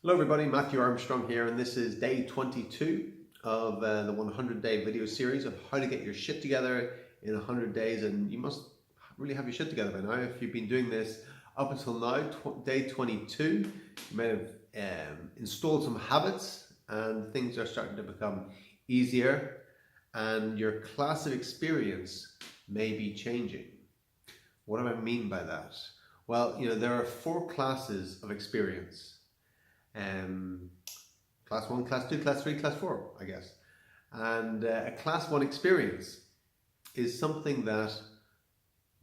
Hello everybody, Matthew Armstrong here, and this is day 22 of the 100-day video series of how to get your shit together in 100 days. And you must really have your shit together by now. If you've been doing this up until now, day 22, you may have installed some habits and things are starting to become easier and your class of experience may be changing. What do I mean by that? Well, there are 4 classes of experience. Class 1, Class 2, Class 3, Class 4, I guess. And a Class 1 experience is something that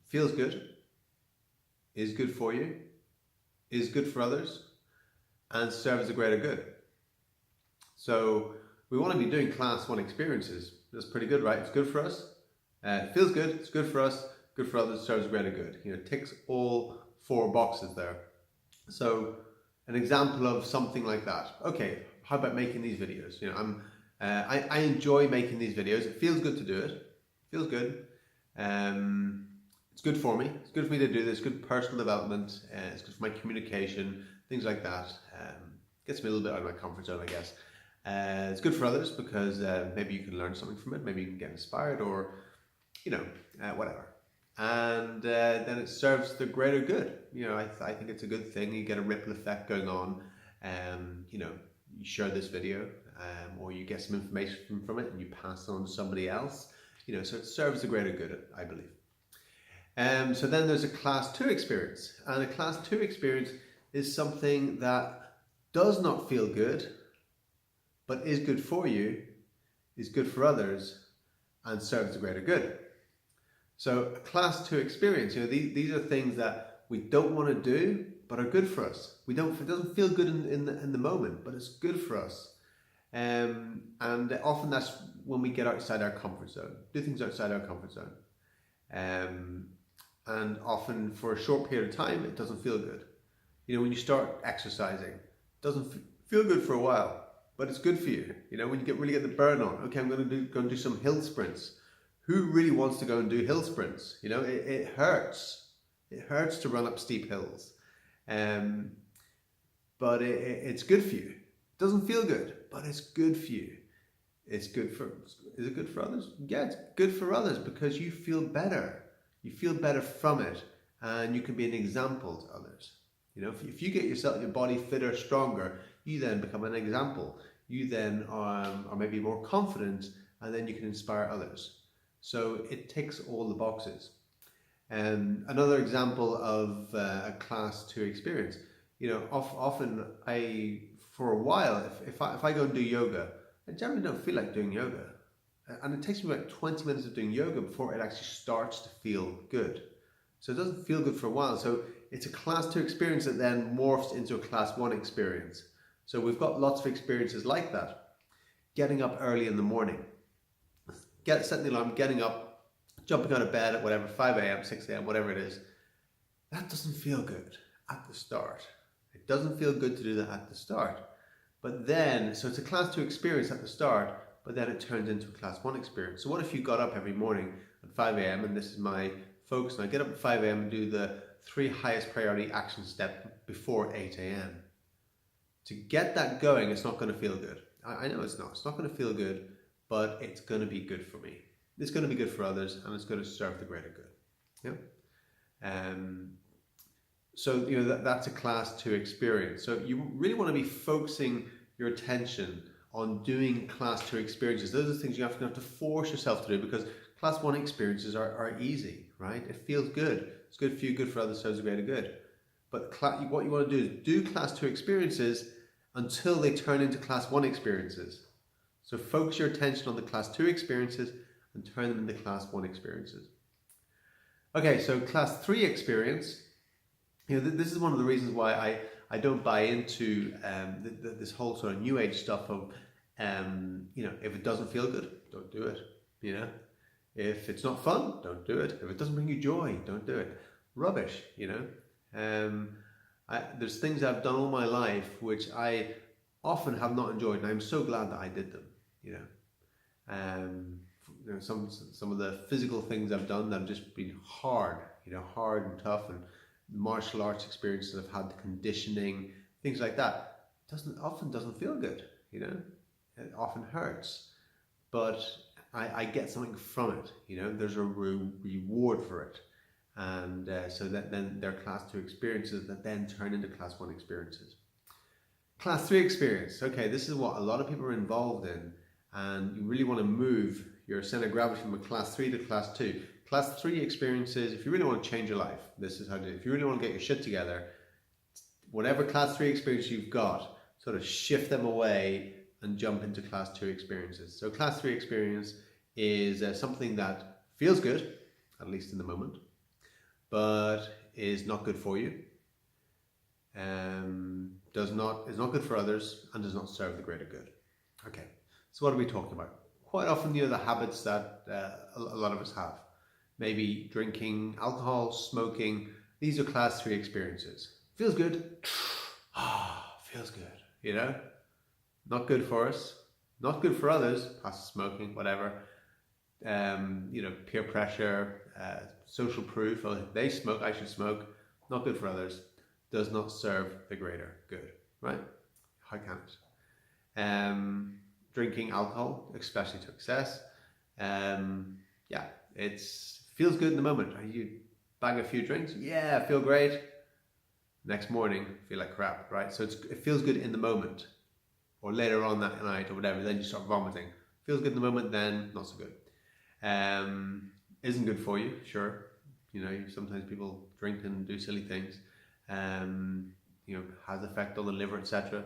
feels good, is good for you, is good for others, and serves the greater good. So we want to be doing Class 1 experiences. That's pretty good, right? It's good for us. It feels good, it's good for us, good for others, serves the greater good. It ticks all 4 boxes there. So an example of something like that. Okay, how about making these videos? I enjoy making these videos. It feels good to do it. It feels good. It's good for me. It's good for me to do this. Good personal development. It's good for my communication. Things like that. Gets me a little bit out of my comfort zone, I guess. It's good for others because maybe you can learn something from it. Maybe you can get inspired, or whatever. And then it serves the greater good. I think it's a good thing. You get a ripple effect going on. You share this video, or you get some information from it and you pass it on to somebody else. So it serves the greater good, I believe. So then there's a Class 2 experience, and a Class 2 experience is something that does not feel good, but is good for you, is good for others, and serves the greater good. So a Class 2 experience, these are things that we don't want to do, but are good for us. It doesn't feel good in the moment, but it's good for us. And often that's when we get outside our comfort zone, do things outside our comfort zone. And often for a short period of time, it doesn't feel good. When you start exercising, it doesn't feel good for a while, but it's good for you. When you really get the burn on, okay, I'm going to go and do some hill sprints. Who really wants to go and do hill sprints? It hurts. It hurts to run up steep hills. But it's good for you. It doesn't feel good, but it's good for you. Is it good for others? Yeah, it's good for others because you feel better. You feel better from it, and you can be an example to others. If you get your body fitter, stronger, you then become an example. You then are maybe more confident, and then you can inspire others. So it ticks all the boxes. Another example of a Class 2 experience, often for a while, if I go and do yoga, I generally don't feel like doing yoga. And it takes me about 20 minutes of doing yoga before it actually starts to feel good. So it doesn't feel good for a while. So it's a Class 2 experience that then morphs into a Class 1 experience. So we've got lots of experiences like that. Getting up early in the morning. Setting the alarm, getting up, jumping out of bed at whatever, 5 a.m., 6 a.m., whatever it is. That doesn't feel good at the start. It doesn't feel good to do that at the start. But then, so it's a Class 2 experience at the start, but then it turns into a Class 1 experience. So what if you got up every morning at 5 a.m., and this is my focus, and I get up at 5 a.m. and do the 3 highest priority action steps before 8 a.m. To get that going, it's not going to feel good. I know it's not. It's not going to feel good, but it's going to be good for me. It's going to be good for others, and it's going to serve the greater good. Yeah. So that's a Class 2 experience. So you really want to be focusing your attention on doing Class 2 experiences. Those are the things you have to force yourself to do, because Class 1 experiences are easy, right? It feels good. It's good for you, good for others, serves the greater good. But what you want to do is do Class 2 experiences until they turn into Class 1 experiences. So focus your attention on the Class 2 experiences and turn them into Class 1 experiences. Okay, so Class 3 experience, this is one of the reasons why I don't buy into this whole sort of new age stuff of, if it doesn't feel good, don't do it. If it's not fun, don't do it. If it doesn't bring you joy, don't do it. Rubbish, there's things I've done all my life which I often have not enjoyed, and I'm so glad that I did them. Some of the physical things I've done that have just been hard, hard and tough, and martial arts experiences I've had, the conditioning, things like that. often doesn't feel good, you know. It often hurts, but I get something from it, you know. There's a reward for it, and so that then they're class 2 experiences that then turn into class 1 experiences. Class 3 experience, okay, this is what a lot of people are involved in, and you really want to move your center of gravity from a class 3 to class 2. Class 3 experiences, if you really want to change your life, this is how to do it. If you really want to get your shit together, whatever class 3 experience you've got, sort of shift them away and jump into class 2 experiences. So class 3 experience is something that feels good, at least in the moment, but is not good for you, is not good for others, and does not serve the greater good. Okay, so what are we talking about? Quite often, you know, the habits that a lot of us have. Maybe drinking alcohol, smoking. These are class 3 experiences. Feels good. Feels good, you know? Not good for us, not good for others, past smoking, whatever. You know, peer pressure, social proof, oh, if they smoke, I should smoke. Not good for others, does not serve the greater good, right? How can it? Drinking alcohol, especially to excess. Yeah, it's feels good in the moment. You bang a few drinks, yeah, feel great. Next morning, feel like crap, right? So it feels good in the moment, or later on that night or whatever, then you start vomiting. Feels good in the moment, then not so good. Isn't good for you, sure. You know, sometimes people drink and do silly things. You know, has effect on the liver, etc.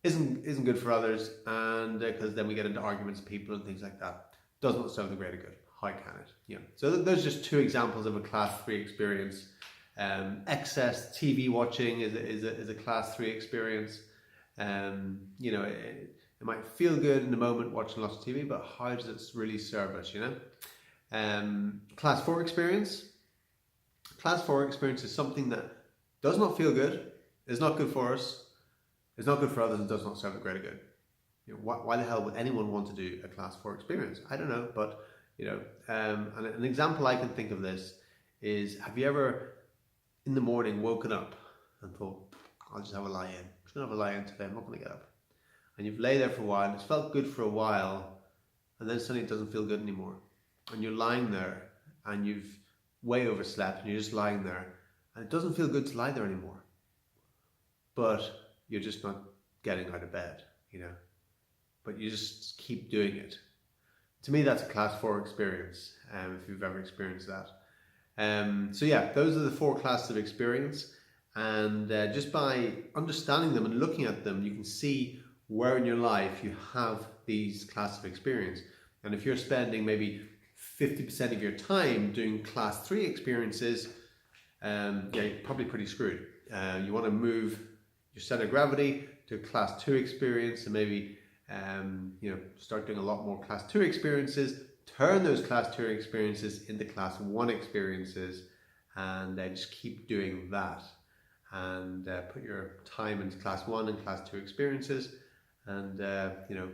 Isn't good for others, and because then we get into arguments with people and things like that. Does not serve the greater good. How can it? Yeah. So those are just 2 examples of a class 3 experience. Excess TV watching is a class 3 experience. You know, it might feel good in the moment watching lots of TV, but how does it really serve us, you know? Class 4 experience. Class 4 experience is something that does not feel good, is not good for us, is not good for others, and does not serve the greater good. You know, why the hell would anyone want to do a class 4 experience? I don't know, but, you know, and an example I can think of this is, have you ever in the morning woken up and thought, I'll just have a lie in. I'm just going to have a lie in today, I'm not going to get up. And you've lay there for a while, and it's felt good for a while, and then suddenly it doesn't feel good anymore. And you're lying there, and you've way overslept, and you're just lying there, and it doesn't feel good to lie there anymore. But you're just not getting out of bed, you know. But you just keep doing it. To me, that's a class 4 experience, if you've ever experienced that. So yeah, those are the 4 classes of experience, and just by understanding them and looking at them, you can see where in your life you have these classes of experience. And if you're spending maybe 50% of your time doing class 3 experiences, yeah, you're probably pretty screwed. You want to move your center of gravity to class 2 experience, and maybe you know, start doing a lot more class 2 experiences. Turn those class 2 experiences into class 1 experiences, and just keep doing that, and put your time into class 1 and class 2 experiences, and you know,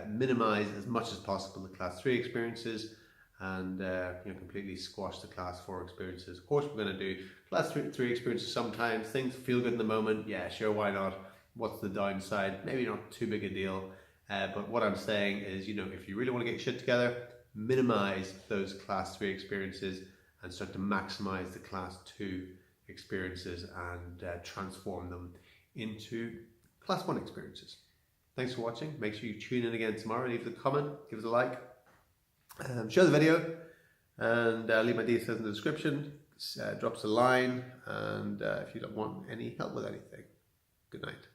minimize as much as possible the class 3 experiences, and you know, completely squash the class 4 experiences. Of course, we're going to do class 3 experiences sometimes. Things feel good in the moment, yeah, sure, why not? What's the downside? Maybe not too big a deal, but what I'm saying is, you know, if you really want to get shit together, minimize those class 3 experiences and start to maximize the class 2 experiences, and transform them into class 1 experiences. Thanks for watching. Make sure you tune in again tomorrow. Leave a comment, give us a like, share the video, and leave my details in the description. Drop us a line, and if you don't want any help with anything, good night.